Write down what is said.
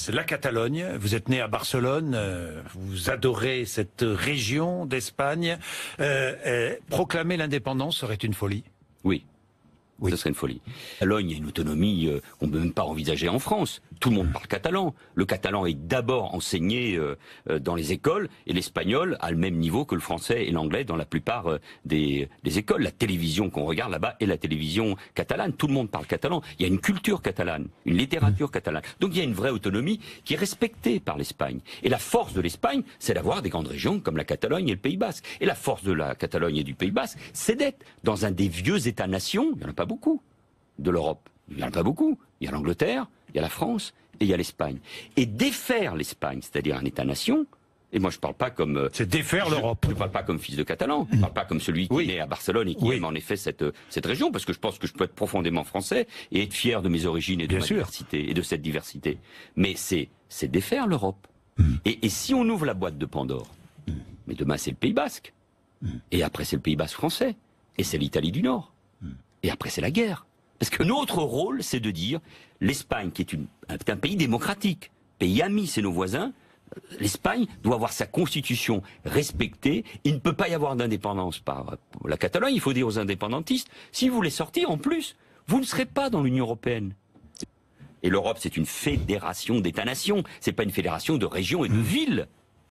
c'est la Catalogne. Vous êtes né à Barcelone, vous adorez cette région d'Espagne. Proclamer l'indépendance serait une folie? Oui. Oui. Ce serait une folie. La Catalogne a une autonomie qu'on ne peut même pas envisager en France. Tout le monde parle catalan. Le catalan est d'abord enseigné dans les écoles et l'espagnol a le même niveau que le français et l'anglais dans la plupart des écoles. La télévision qu'on regarde là-bas est la télévision catalane. Tout le monde parle catalan. Il y a une culture catalane, une littérature catalane. Donc il y a une vraie autonomie qui est respectée par l'Espagne. Et la force de l'Espagne, c'est d'avoir des grandes régions comme la Catalogne et le Pays Basque. Et la force de la Catalogne et du Pays Basque, c'est d'être dans un des vieux États-nations. Il n'y en a pas beaucoup de l'Europe. Il n'y en a pas beaucoup. Il y a l'Angleterre, il y a la France et il y a l'Espagne. Et défaire l'Espagne, c'est-à-dire un État-nation, et moi je parle pas comme... c'est défaire l'Europe. Je ne parle pas comme fils de Catalan, je ne parle pas comme celui qui est né à Barcelone et qui aime en effet cette région, parce que je pense que je peux être profondément français et être fier de mes origines et de ma diversité, et de cette diversité. Mais c'est défaire l'Europe. Et si on ouvre la boîte de Pandore, mais demain c'est le Pays Basque, et après c'est le Pays Basque français, et c'est l'Italie du Nord. Et après, c'est la guerre. Parce que notre rôle, c'est de dire, l'Espagne, qui est un pays démocratique, pays ami, c'est nos voisins, l'Espagne doit avoir sa constitution respectée. Il ne peut pas y avoir d'indépendance par la Catalogne. Il faut dire aux indépendantistes, si vous voulez sortir, en plus, vous ne serez pas dans l'Union européenne. Et l'Europe, c'est une fédération d'États-nations. C'est pas une fédération de régions et de villes.